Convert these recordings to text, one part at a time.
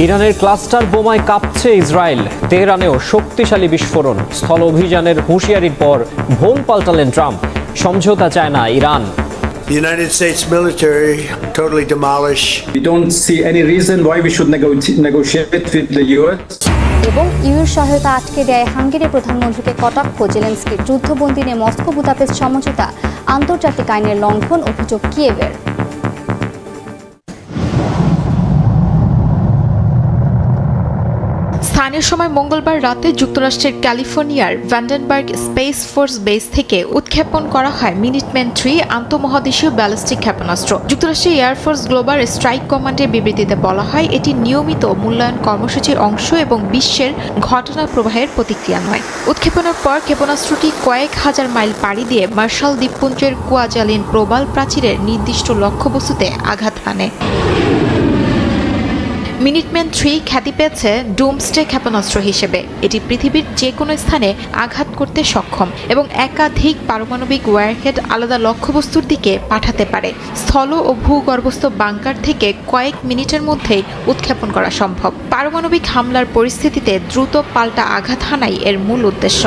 ইরানের ক্লাস্টার বোমায় কাঁপছে ইসরায়েল। তেহরানেও শক্তিশালী বিস্ফোরণ। স্থল অভিযানের হুঁশিয়ারির পর ভোল পাল্টালেন ট্রাম্প। সমঝোতা চায় না Iran. The United States military totally demolish. We don't see any reason why we should negotiate with the US. এবং ইউর সহায়তা আটকে দেয় হাঙ্গেরির প্রধানমন্ত্রীকে কটাক্ষ জেলেনস্কির। যুদ্ধবন্দী নিয়ে মস্কো বুদাপেস্ট সমঝোতা আন্তর্জাতিক আইনের লঙ্ঘন, অভিযোগ কিয়েভের। স্থানীয় সময় মঙ্গলবার রাতে যুক্তরাষ্ট্রের ক্যালিফোর্নিয়ার ভ্যান্ডেনবার্গ স্পেস ফোর্স বেস থেকে উৎক্ষেপণ করা হয় মিনিটম্যান 3 আন্তঃমহাদেশীয় ব্যালিস্টিক ক্ষেপণাস্ত্র। যুক্তরাষ্ট্রের এয়ারফোর্স গ্লোবাল স্ট্রাইক কমান্ডের বিবৃতিতে বলা হয়, এটি নিয়মিত মূল্যায়ন কর্মসূচির অংশ এবং বিশ্বের ঘটনা প্রবাহের প্রতিক্রিয়া নয়। উৎক্ষেপণের পর ক্ষেপণাস্ত্রটি কয়েক হাজার মাইল পাড়ি দিয়ে মার্শাল দ্বীপপুঞ্জের কুয়াজালিন প্রবাল প্রাচীরের নির্দিষ্ট লক্ষ্যবস্তুতে আঘাত হানে। মিনিটম্যান 3 খ্যাতি পেয়েছে ডুমসডে ক্ষেপণাস্ত্র হিসেবে। এটি পৃথিবীর যে কোনো স্থানে আঘাত করতে সক্ষম এবং একাধিক পারমাণবিক ওয়্যারহেড আলাদা লক্ষ্যবস্তুর দিকে পাঠাতে পারে। স্থল ও ভূগর্ভস্থ বাংকার থেকে কয়েক মিনিটের মধ্যেই উৎক্ষেপণ করা সম্ভব। পারমাণবিক হামলার পরিস্থিতিতে দ্রুত পাল্টা আঘাত হানাই এর মূল উদ্দেশ্য।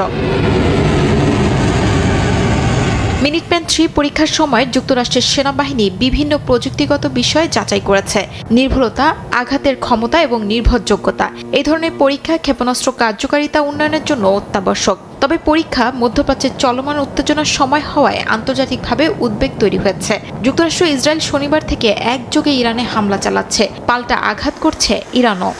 মিনিটম্যান 3 পরীক্ষার সময় যুক্তরাষ্ট্রের সেনাবাহিনী বিভিন্ন প্রযুক্তিগত বিষয় যাচাই করেছে। নির্ভুলতা, আঘাতের ক্ষমতা এবং নির্ভরযোগ্যতা। এই ধরনের পরীক্ষা ক্ষেপণাস্ত্র কার্যকারিতা উন্নয়নের জন্য অত্যাবশ্যক। তবে পরীক্ষা মধ্যপ্রাচ্যের চলমান উত্তেজনার সময় হওয়ায় আন্তর্জাতিকভাবে উদ্বেগ তৈরি হয়েছে। যুক্তরাষ্ট্র ইসরায়েল শনিবার থেকে একযোগে ইরানে হামলা চালাচ্ছে, পাল্টা আঘাত করছে ইরানও।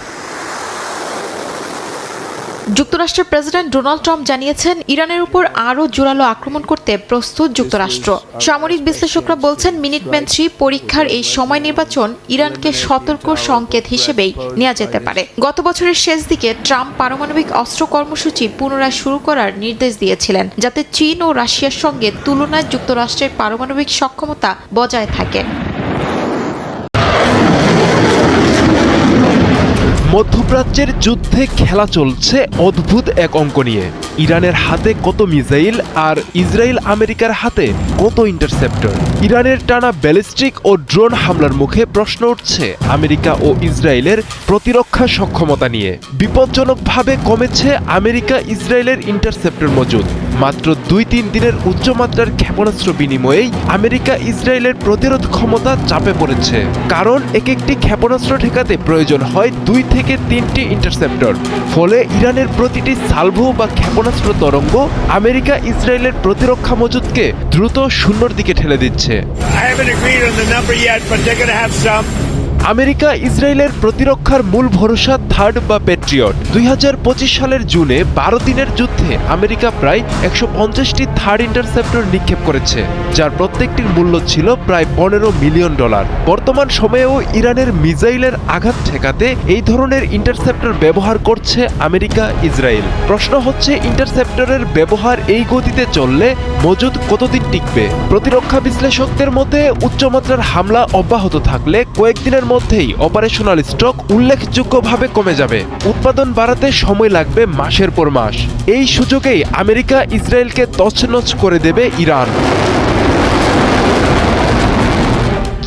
যুক্তরাষ্ট্রের প্রেসিডেন্ট ডোনাল্ড ট্রাম্প জানিয়েছেন, ইরানের উপর আরও জোরালো আক্রমণ করতে প্রস্তুত যুক্তরাষ্ট্র। সামরিক বিশ্লেষকরা বলছেন, মিনিটম্যান 3 পরীক্ষার এই সময় নির্বাচন ইরানকে সতর্ক সংকেত হিসেবেই নেওয়া যেতে পারে। গত বছরের শেষ দিকে ট্রাম্প পারমাণবিক অস্ত্র কর্মসূচি পুনরায় শুরু করার নির্দেশ দিয়েছিলেন, যাতে চীন ও রাশিয়ার সঙ্গে তুলনায় যুক্তরাষ্ট্রের পারমাণবিক সক্ষমতা বজায় থাকে। মধ্যপ্রাচ্যের যুদ্ধে খেলা চলছে অদ্ভুত এক অঙ্ক নিয়ে। ইরানের হাতে কত মিসাইল আর ইসরায়েল আমেরিকার হাতে কত ইন্টারসেপ্টর। ইরানের টানা ব্যালিস্টিক ও ড্রোন হামলার মুখে প্রশ্ন উঠছে আমেরিকা ও ইসরায়েলের প্রতিরক্ষা সক্ষমতা নিয়ে। বিপজ্জনকভাবে কমেছে আমেরিকা ইসরায়েলের ইন্টারসেপ্টর মজুদ। মাত্র 2-3 দিনের উচ্চমাত্রার ক্ষেপণাস্ত্র বিনিময়েই আমেরিকা ইসরায়েলের প্রতিরোধ ক্ষমতা চাপে পড়েছে। কারণ এক একটি ক্ষেপণাস্ত্র ঠেকাতে প্রয়োজন হয় 2 থেকে 3টি ইন্টারসেপ্টর। ফলে ইরানের প্রতিটি সালভো বা ক্ষেপণাস্ত্র তরঙ্গ আমেরিকা ইসরায়েলের প্রতিরক্ষা মজুদকে দ্রুত শূন্যর দিকে ঠেলে দিচ্ছে। আমেরিকা ইসরায়েলের প্রতিরক্ষার মূল ভরসা থার্ড বা প্যাট্রিয়ট। 2025 সালের জুনে 12 দিনের যুদ্ধে আমেরিকা প্রায় 150টি থার্ড ইন্টারসেপ্টর নিক্ষেপ করেছে, যার প্রত্যেকটির মূল্য ছিল প্রায় $15 মিলিয়ন। বর্তমান সময়েও ইরানের মিসাইলের আঘাত ঠেকাতে এই ধরনের ইন্টারসেপ্টর ব্যবহার করছে আমেরিকা ইসরায়েল। প্রশ্ন হচ্ছে, ইন্টারসেপ্টরের ব্যবহার এই গতিতে চললে মজুদ কতদিন টিকবে? প্রতিরক্ষা বিশ্লেষকদের মতে উচ্চমাত্রার হামলা অব্যাহত থাকলে কয়েকদিনের মধ্যেই অপারেশনাল স্টক উল্লেখযোগ্যভাবে কমে যাবে। উৎপাদন বাড়াতে সময় লাগবে মাসের পর মাস। এই সুযোগেই আমেরিকা ইসরায়েলকে তছনছ করে দেবে ইরান।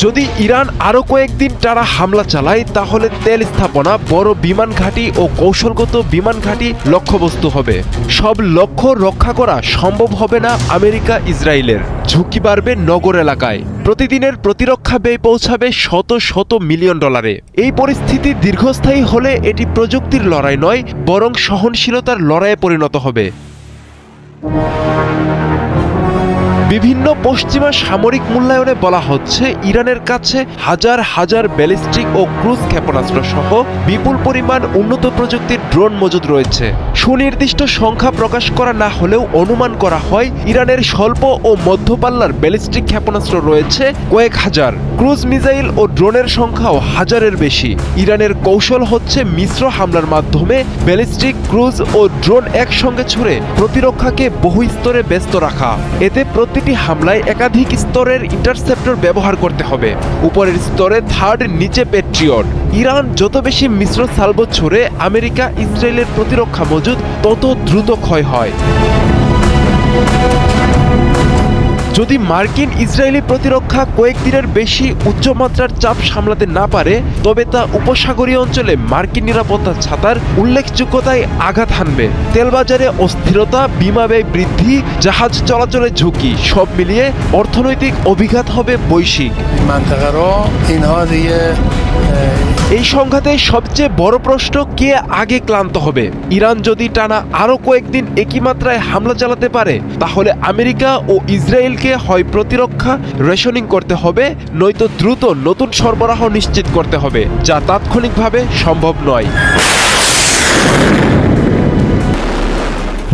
যদি ইরান আরও কয়েকদিন টানা হামলা চালায়, তাহলে তেল স্থাপনা, বড় বিমান ঘাঁটি ও কৌশলগত বিমান ঘাঁটি লক্ষ্যবস্তু হবে। সব লক্ষ্য রক্ষা করা সম্ভব হবে না আমেরিকা ইসরায়েলের। ঝুঁকি বাড়বে নগর এলাকায়। প্রতিদিনের প্রতিরক্ষা ব্যয় পৌঁছাবে শত শত মিলিয়ন ডলারে। এই পরিস্থিতি দীর্ঘস্থায়ী হলে এটি প্রযুক্তির লড়াই নয়, বরং সহনশীলতার লড়াইয়ে পরিণত হবে। বিভিন্ন পশ্চিমা সামরিক মূল্যায়নে বলা হচ্ছে, ইরানের কাছে হাজার হাজার ব্যালিস্টিক ও ক্রুজ ক্ষেপণাস্ত্র সহ বিপুল পরিমাণ উন্নত প্রযুক্তির ড্রোন মজুদ রয়েছে। সুনির্দিষ্ট সংখ্যা প্রকাশ করা না হলেও অনুমান করা হয়, ইরানের স্বল্প ও মধ্যপাল্লার ব্যালিস্টিক ক্ষেপণাস্ত্র রয়েছে কয়েক হাজার। ক্রুজ মিসাইল ও ড্রোনের সংখ্যাও হাজারের বেশি। ইরানের কৌশল হচ্ছে মিশ্র হামলার মাধ্যমে ব্যালিস্টিক, ক্রুজ ও ড্রোন একসঙ্গে ছুড়ে প্রতিরক্ষাকে বহু স্তরে ব্যস্ত রাখা। এতে প্রতিটি হামলায় একাধিক স্তরের ইন্টারসেপ্টর ব্যবহার করতে হবে। উপরের স্তরে থার্ড, নিচে প্যাট্রিয়ট। ইরান যত বেশি মিশ্র সালভো ছুড়ে আমেরিকা ইসরায়েলের প্রতিরক্ষা মজুদ তত দ্রুত ক্ষয় হয়। যদি মার্কিন ইসরায়েলি প্রতিরক্ষা কয়েকদিনের বেশি উচ্চমাত্রার চাপ সামলাতে না পারে তবে তা উপসাগরীয় অঞ্চলে মার্কিন নিরাপত্তা ছাতার উল্লেখযোগ্যতায় আঘাত হানবে। তেলবাজারে অস্থিরতা, বিমা ব্যয় বৃদ্ধি, জাহাজ চলাচলের ঝুঁকি সব মিলিয়ে অর্থনৈতিক অভিঘাত হবে বৈশ্বিক। এই সংঘাতে সবচেয়ে বড় প্রশ্ন, কে আগে ক্লান্ত হবে? ইরান যদি টানা আরো কয়েকদিন একই মাত্রায় হামলা চালাতে পারে তাহলে আমেরিকা ও ইসরায়েলকে হয় প্রতিরক্ষা রেশনিং করতে হবে, নয়তো দ্রুত নতুন সরবরাহ নিশ্চিত করতে হবে, যা তাৎক্ষণিকভাবে সম্ভব নয়।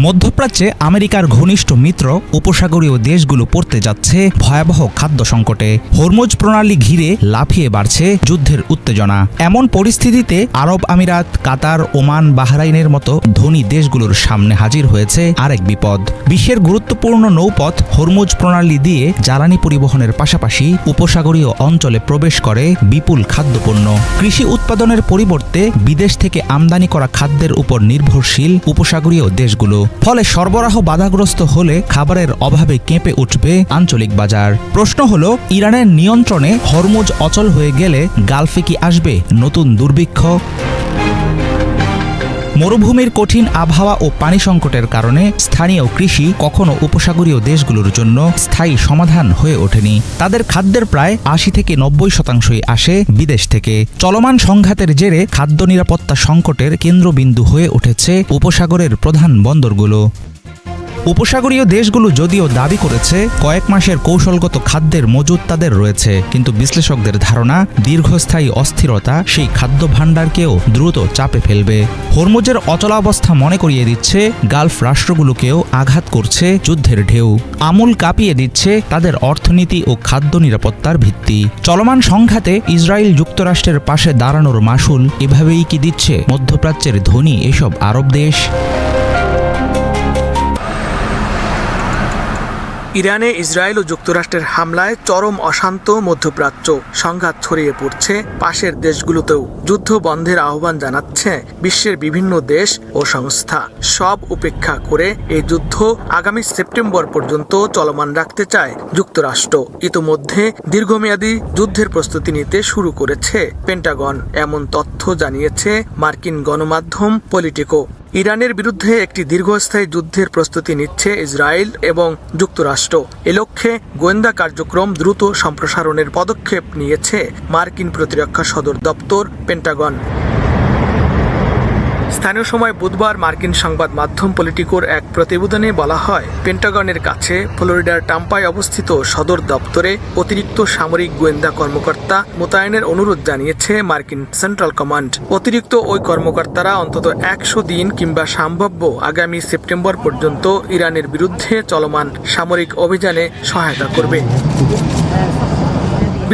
মধ্যপ্রাচ্যে আমেরিকার ঘনিষ্ঠ মিত্র উপসাগরীয় দেশগুলো পড়তে যাচ্ছে ভয়াবহ খাদ্য সংকটে। হরমুজ প্রণালী ঘিরে লাফিয়ে বাড়ছে যুদ্ধের উত্তেজনা। এমন পরিস্থিতিতে আরব আমিরাত, কাতার, ওমান, বাহরাইনের মতো ধনী দেশগুলোর সামনে হাজির হয়েছে আরেক বিপদ। বিশ্বের গুরুত্বপূর্ণ নৌপথ হরমুজ প্রণালী দিয়ে জ্বালানি পরিবহনের পাশাপাশি উপসাগরীয় অঞ্চলে প্রবেশ করে বিপুল খাদ্যপণ্য। কৃষি উৎপাদনের পরিবর্তে বিদেশ থেকে আমদানি করা খাদ্যের উপর নির্ভরশীল উপসাগরীয় দেশগুলো। ফলে সরবরাহ বাধাগ্রস্ত হলে খাবারের অভাবে কেঁপে উঠবে আঞ্চলিক বাজার। প্রশ্ন হলো, ইরানের নিয়ন্ত্রণে হরমুজ অচল হয়ে গেলে গালফে কি আসবে নতুন দুর্ভিক্ষ? মরুভূমির কঠিন আবহাওয়া ও পানি সংকটের কারণে স্থানীয় কৃষি কখনো উপসাগরীয় দেশগুলোর জন্য স্থায়ী সমাধান হয়ে ওঠেনি। তাদের খাদ্যের প্রায় ৮০ থেকে ৯০% আসে বিদেশ থেকে। চলমান সংঘাতের জেরে খাদ্য নিরাপত্তা সংকটের কেন্দ্রবিন্দু হয়ে উঠেছে উপসাগরের প্রধান বন্দরগুলো। উপসাগরীয় দেশগুলো যদিও দাবি করেছে কয়েক মাসের কৌশলগত খাদ্যের মজুদ তাদের রয়েছে, কিন্তু বিশ্লেষকদের ধারণা দীর্ঘস্থায়ী অস্থিরতা সেই খাদ্য ভাণ্ডারকেও দ্রুত চাপে ফেলবে। হরমুজের অচলাবস্থা মনে করিয়ে দিচ্ছে গালফ রাষ্ট্রগুলোকেও আঘাত করছে যুদ্ধের ঢেউ। আমূল কাঁপিয়ে দিচ্ছে তাদের অর্থনীতি ও খাদ্য নিরাপত্তার ভিত্তি। চলমান সংঘাতে ইসরায়েল যুক্তরাষ্ট্রের পাশে দাঁড়ানোর মাসুল এভাবেই কি দিচ্ছে মধ্যপ্রাচ্যের ধনী এসব আরব দেশ? ইরানে ইসরায়েল ও যুক্তরাষ্ট্রের হামলায় চরম অশান্ত মধ্যপ্রাচ্য। সংঘাত ছড়িয়ে পড়ছে পাশের দেশগুলোতেও। যুদ্ধ বন্ধের আহ্বান জানাচ্ছে বিশ্বের বিভিন্ন দেশ ও সংস্থা। সব উপেক্ষা করে এই যুদ্ধ আগামী সেপ্টেম্বর পর্যন্ত চলমান রাখতে চায় যুক্তরাষ্ট্র। ইতোমধ্যে দীর্ঘমেয়াদী যুদ্ধের প্রস্তুতি নিতে শুরু করেছে পেন্টাগন, এমন তথ্য জানিয়েছে মার্কিন গণমাধ্যম পলিটিকো। ইরানের বিরুদ্ধে একটি দীর্ঘস্থায়ী যুদ্ধের প্রস্তুতি নিচ্ছে ইসরায়েল এবং যুক্তরাষ্ট্র। এ লক্ষ্যে গোয়েন্দা কার্যক্রম দ্রুত সম্প্রসারণের পদক্ষেপ নিয়েছে মার্কিন প্রতিরক্ষা সদর দপ্তর পেন্টাগন। স্থানীয় সময় বুধবার মার্কিন সংবাদ মাধ্যম পলিটিকোর এক প্রতিবেদনে বলা হয়, পেন্টাগনের কাছে ফ্লোরিডার টাম্পায় অবস্থিত সদর দপ্তরে অতিরিক্ত সামরিক গোয়েন্দা কর্মকর্তা মোতায়েনের অনুরোধ জানিয়েছে মার্কিন সেন্ট্রাল কমান্ড। অতিরিক্ত ওই কর্মকর্তারা অন্তত ১০০ দিন কিংবা সম্ভাব্য আগামী সেপ্টেম্বর পর্যন্ত ইরানের বিরুদ্ধে চলমান সামরিক অভিযানে সহায়তা করবে।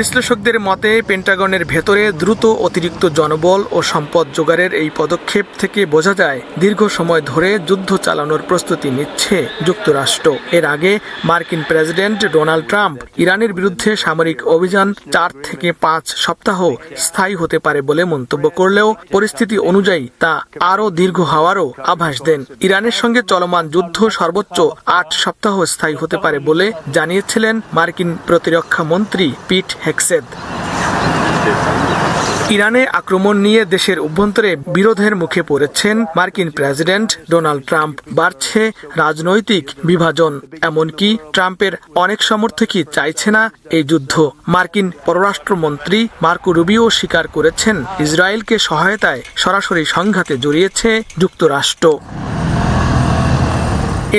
বিশ্লেষকদের মতে পেন্টাগনের ভেতরে দ্রুত অতিরিক্ত জনবল ও সম্পদ জোগাড়ের এই পদক্ষেপ থেকে বোঝা যায় দীর্ঘ সময় ধরে যুদ্ধ চালানোর প্রস্তুতি নিচ্ছে যুক্তরাষ্ট্র। এর আগে মার্কিন প্রেসিডেন্ট ডোনাল্ড ট্রাম্প ইরানের বিরুদ্ধে সামরিক অভিযান ৪ থেকে ৫ সপ্তাহ স্থায়ী হতে পারে বলে মন্তব্য করলেও পরিস্থিতি অনুযায়ী তা আরও দীর্ঘ হওয়ারও আভাস দেন। ইরানের সঙ্গে চলমান যুদ্ধ সর্বোচ্চ ৮ সপ্তাহ স্থায়ী হতে পারে বলে জানিয়েছিলেন মার্কিন প্রতিরক্ষা মন্ত্রী পিট হেক্সেথ। ইরানে আক্রমণ নিয়ে দেশের অভ্যন্তরে বিরোধের মুখে পড়েছেন মার্কিন প্রেসিডেন্ট ডোনাল্ড ট্রাম্প। বাড়ছে রাজনৈতিক বিভাজন, এমনকি ট্রাম্পের অনেক সমর্থকই চাইছে না এই যুদ্ধ। মার্কিন পররাষ্ট্রমন্ত্রী মার্কো রুবিও স্বীকার করেছেন ইসরায়েলকে সহায়তায় সরাসরি সংঘাতে জড়িয়েছে যুক্তরাষ্ট্র।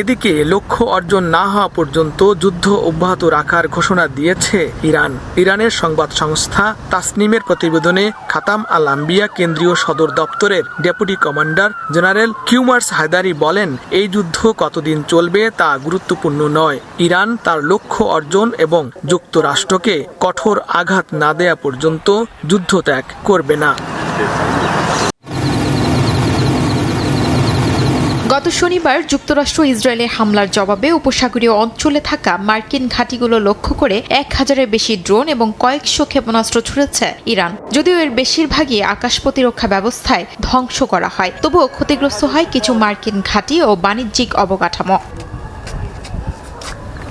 এদিকে লক্ষ্য অর্জন না হওয়া পর্যন্ত যুদ্ধ অব্যাহত রাখার ঘোষণা দিয়েছে ইরান। ইরানের সংবাদ সংস্থা তাসনিমের প্রতিবেদনে খাতাম আল আম্বিয়া কেন্দ্রীয় সদর দপ্তরের ডেপুটি কমান্ডার জেনারেল কিউমার্স হায়দারি বলেন, এই যুদ্ধ কতদিন চলবে তা গুরুত্বপূর্ণ নয়। ইরান তার লক্ষ্য অর্জন এবং যুক্তরাষ্ট্রকে কঠোর আঘাত না দেয়া পর্যন্ত যুদ্ধ ত্যাগ করবে না। গত শনিবার যুক্তরাষ্ট্র ইসরায়েলের হামলার জবাবে উপসাগরীয় অঞ্চলে থাকা মার্কিন ঘাঁটিগুলো লক্ষ্য করে ১,০০০-এর বেশি ড্রোন এবং কয়েকশো ক্ষেপণাস্ত্র ছুড়েছে ইরান। যদিও এর বেশিরভাগই আকাশ প্রতিরক্ষা ব্যবস্থায় ধ্বংস করা হয়, তবুও ক্ষতিগ্রস্ত হয় কিছু মার্কিন ঘাঁটি ও বাণিজ্যিক অবকাঠামো।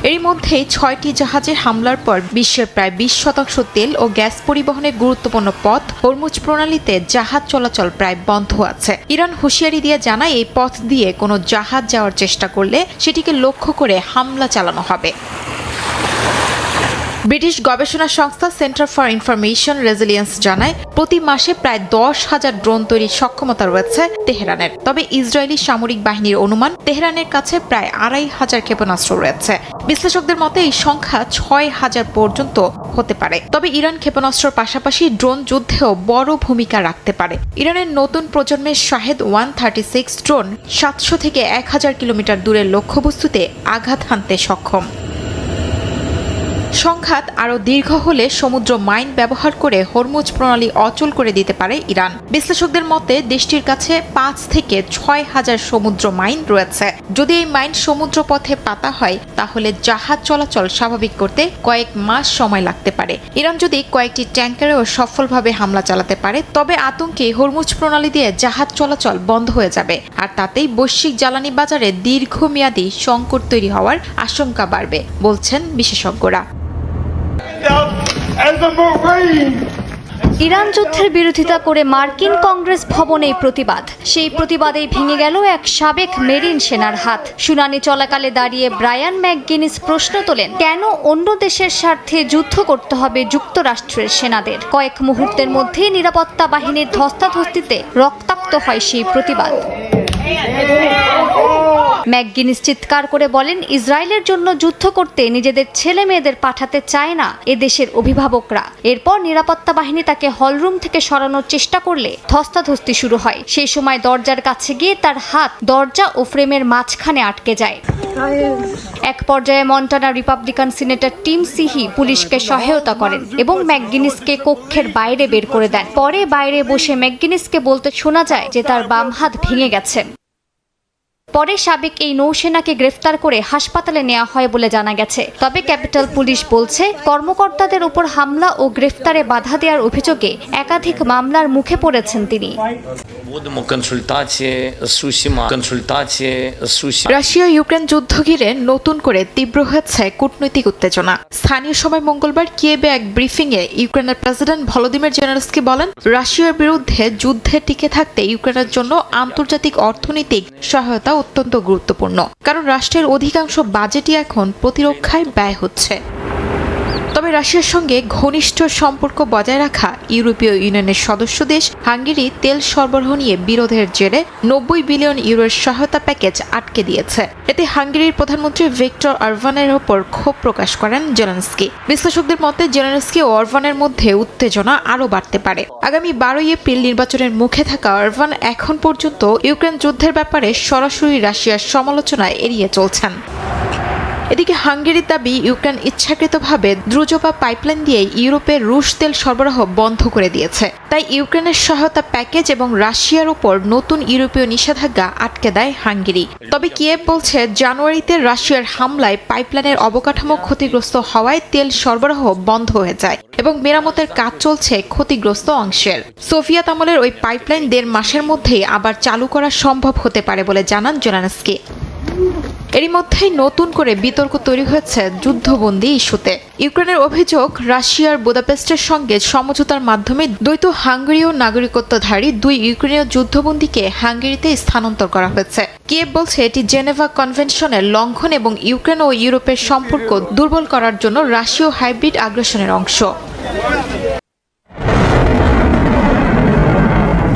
এরই মধ্যেই 6টি জাহাজের হামলার পর বিশ্বের প্রায় 20% তেল ও গ্যাস পরিবহনের গুরুত্বপূর্ণ পথ হরমুজ প্রণালীতে জাহাজ চলাচল প্রায় বন্ধ আছে। ইরান হুঁশিয়ারি দিয়ে জানায় এই পথ দিয়ে কোনো জাহাজ যাওয়ার চেষ্টা করলে সেটিকে লক্ষ্য করে হামলা চালানো হবে। ব্রিটিশ গবেষণা সংস্থা সেন্টার ফর ইনফরমেশন রেজিলিয়েন্স জানায় প্রতি মাসে প্রায় 10,000 ড্রোন তৈরির সক্ষমতা রয়েছে তেহরানের। তবে ইসরায়েলি সামরিক বাহিনীর অনুমান তেহরানের কাছে প্রায় 2,500 ক্ষেপণাস্ত্র রয়েছে। বিশ্লেষকদের মতে এই সংখ্যা 6,000 পর্যন্ত হতে পারে। তবে ইরান ক্ষেপণাস্ত্রের পাশাপাশি ড্রোন যুদ্ধেও বড় ভূমিকা রাখতে পারে। ইরানের নতুন প্রজন্মের শাহেদ 136 ড্রোন 700 থেকে 1000 কিলোমিটার দূরের লক্ষ্যবস্তুতে আঘাত হানতে সক্ষম। সংঘাত আরও দীর্ঘ হলে সমুদ্র মাইন ব্যবহার করে হরমুজ প্রণালী অচল করে দিতে পারে ইরান। বিশ্লেষকদের মতে দেশটির কাছে 5 থেকে 6,000 সমুদ্র মাইন রয়েছে। যদি এই মাইন সমুদ্র পথে পাতা হয় তাহলে জাহাজ চলাচল স্বাভাবিক করতে কয়েক মাস সময় লাগতে পারে। ইরান যদি কয়েকটি ট্যাঙ্কারেও সফলভাবে হামলা চালাতে পারে তবে আতঙ্কে হরমুজ প্রণালী দিয়ে জাহাজ চলাচল বন্ধ হয়ে যাবে, আর তাতেই বৈশ্বিক জ্বালানি বাজারে দীর্ঘমেয়াদী সংকট তৈরি হওয়ার আশঙ্কা বাড়বে বলছেন বিশেষজ্ঞরা। ইরান যুদ্ধের বিরোধিতা করে মার্কিন কংগ্রেস ভবনে প্রতিবাদ। সেই প্রতিবাদেই ভেঙে গেল এক সাবেক মেরিন সেনার হাত। শুনানি চলাকালে দাঁড়িয়ে ব্রায়ান ম্যাকগিনিস প্রশ্ন তোলেন, কেন অন্য দেশের স্বার্থে যুদ্ধ করতে হবে যুক্তরাষ্ট্রের সেনাদের? কয়েক মুহূর্তের মধ্যে নিরাপত্তা বাহিনীর ধস্তাধস্তিতে রক্তাক্ত হয় সেই প্রতিবাদ। ম্যাকগিনিস চিৎকার করে বলেন, ইসরায়েলের জন্য যুদ্ধ করতে নিজেদের ছেলে মেয়েদের পাঠাতে চায় না এদেশের অভিভাবকরা। এরপর নিরাপত্তা বাহিনী তাকে হলরুম থেকে সরানোর চেষ্টা করলে ধস্তাধস্তি শুরু হয়। সেই সময় দরজার কাছে গিয়ে তার হাত দরজা ও ফ্রেমের মাঝখানে আটকে যায়। এক পর্যায়ে মন্টানা রিপাবলিকান সিনেটর টিম সিহি পুলিশকে সহায়তা করেন এবং ম্যাকগিনিসকে কক্ষের বাইরে বের করে দেন। পরে বাইরে বসে ম্যাকগিনিসকে বলতে শোনা যায় যে তার বাম হাত ভেঙে গেছে। পরে সাবেক এই নৌসেনাকে গ্রেফতার করে হাসপাতালে নেওয়া হয় বলে জানা গেছে। তবে ক্যাপিটাল পুলিশ বলছে কর্মকর্তাদের উপর হামলা ও গ্রেফতারে বাধা দেওয়ার অভিযোগে একাধিক মামলার মুখে পড়েছেন তিনি। রাশিয়া ইউক্রেন যুদ্ধ ঘিরে নতুন করে তীব্র হয়েছে কূটনৈতিক উত্তেজনা। স্থানীয় সময় মঙ্গলবার কিয়েভে এক ব্রিফিংয়ে ইউক্রেনের প্রেসিডেন্ট ভলোদিমির জেলেনস্কি বলেন, রাশিয়ার বিরুদ্ধে যুদ্ধে টিকে থাকতে ইউক্রেনের জন্য আন্তর্জাতিক অর্থনৈতিক সহায়তা অত্যন্ত গুরুত্বপূর্ণ, কারণ রাষ্ট্রের অধিকাংশ বাজেটই এখন প্রতিরক্ষায় ব্যয় হচ্ছে। তবে রাশিয়ার সঙ্গে ঘনিষ্ঠ সম্পর্ক বজায় রাখা ইউরোপীয় ইউনিয়নের সদস্য দেশ হাঙ্গেরি তেল সরবরাহ নিয়ে বিরোধের জেরে 90 বিলিয়ন ইউরোর সহায়তা প্যাকেজ আটকে দিয়েছে। এতে হাঙ্গেরির প্রধানমন্ত্রী ভিক্টর অরবানের ওপর ক্ষোভ প্রকাশ করেন জেলেনস্কি। বিশ্লেষকদের মতে জেলেনস্কি ও অরবানের মধ্যে উত্তেজনা আরও বাড়তে পারে। আগামী 12 এপ্রিল নির্বাচনের মুখে থাকা অরবান এখন পর্যন্ত ইউক্রেন যুদ্ধের ব্যাপারে সরাসরি রাশিয়ার সমালোচনা এড়িয়ে চলছেন। এদিকে হাঙ্গেরির দাবি, ইউক্রেন ইচ্ছাকৃতভাবে দ্রুজপা পাইপলাইন দিয়ে ইউরোপের রুশ তেল সরবরাহ বন্ধ করে দিয়েছে। তাই ইউক্রেনের সহায়তা প্যাকেজ এবং রাশিয়ার উপর নতুন ইউরোপীয় নিষেধাজ্ঞা আটকে দেয় হাঙ্গেরি। তবে কিয়েভ বলছে, জানুয়ারিতে রাশিয়ার হামলায় পাইপলাইনের অবকাঠামো ক্ষতিগ্রস্ত হওয়ায় তেল সরবরাহ বন্ধ হয়ে যায় এবং মেরামতের কাজ চলছে ক্ষতিগ্রস্ত অংশের। সোভিয়েত আমলের ওই পাইপলাইন 1.5 মাসের মধ্যেই আবার চালু করা সম্ভব হতে পারে বলে জানান জেলেনস্কি। এরই মধ্যেই নতুন করে বিতর্ক তৈরি হয়েছে যুদ্ধবন্দী ইস্যুতে। ইউক্রেনের অভিযোগ, রাশিয়ার বুদাপেস্টের সঙ্গে সমঝোতার মাধ্যমে দ্বৈত হাঙ্গেরীয় নাগরিকত্বধারী 2 ইউক্রেনীয় যুদ্ধবন্দীকে হাঙ্গেরিতে স্থানান্তর করা হয়েছে। কিয়েভ বলছে এটি জেনেভা কনভেনশনের লঙ্ঘন এবং ইউক্রেন ও ইউরোপের সম্পর্ক দুর্বল করার জন্য রাশীয় হাইব্রিড আগ্রাসনের অংশ।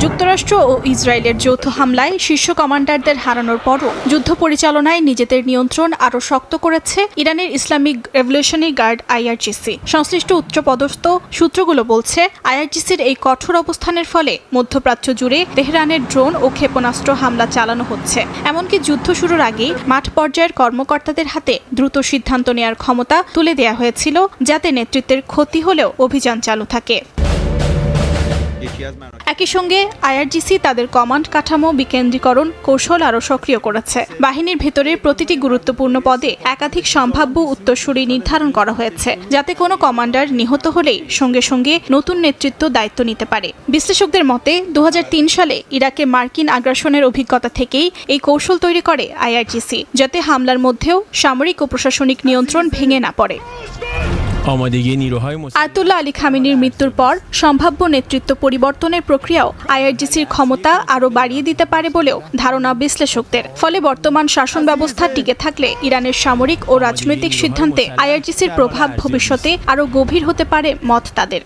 যুক্তরাষ্ট্র ও ইসরায়েলের যৌথ হামলায় শীর্ষ কমান্ডারদের হারানোর পরও যুদ্ধ পরিচালনায় নিজেদের নিয়ন্ত্রণ আরও শক্ত করেছে ইরানের ইসলামিক রেভলিউশনারি গার্ড আইআরজিসি। সংশ্লিষ্ট উচ্চপদস্থ সূত্রগুলো বলছে, আইআরজিসির এই কঠোর অবস্থানের ফলে মধ্যপ্রাচ্য জুড়ে তেহরানের ড্রোন ও ক্ষেপণাস্ত্র হামলা চালানো হচ্ছে। এমনকি যুদ্ধ শুরুর আগেই মাঠ পর্যায়ের কর্মকর্তাদের হাতে দ্রুত সিদ্ধান্ত নেওয়ার ক্ষমতা তুলে দেওয়া হয়েছিল, যাতে নেতৃত্বের ক্ষতি হলেও অভিযান চালু থাকে। একই সঙ্গে আইআরজিসি তাদের কমান্ড কাঠামো বিকেন্দ্রীকরণ কৌশল আরও সক্রিয় করেছে। বাহিনীর ভেতরের প্রতিটি গুরুত্বপূর্ণ পদে একাধিক সম্ভাব্য উত্তরসূরি নির্ধারণ করা হয়েছে, যাতে কোনো কমান্ডার নিহত হলেই সঙ্গে সঙ্গে নতুন নেতৃত্ব দায়িত্ব নিতে পারে। বিশ্লেষকদের মতে 2003 সালে ইরাকে মার্কিন আগ্রাসনের অভিজ্ঞতা থেকেই এই কৌশল তৈরি করে আইআরজিসি, যাতে হামলার মধ্যেও সামরিক ও প্রশাসনিক নিয়ন্ত্রণ ভেঙে না পড়ে। আয়াতুল্লাহ আলী খামেনির মৃত্যুর পর সম্ভাব্য নেতৃত্ব পরিবর্তনের প্রক্রিয়াও আইআরজিসির ক্ষমতা আরও বাড়িয়ে দিতে পারে বলেও ধারণা বিশ্লেষকদের। ফলে বর্তমান শাসন ব্যবস্থা টিকে থাকলে ইরানের সামরিক ও রাজনৈতিক সিদ্ধান্তে আইআরজিসির প্রভাব ভবিষ্যতে আরও গভীর হতে পারে মত তাদের।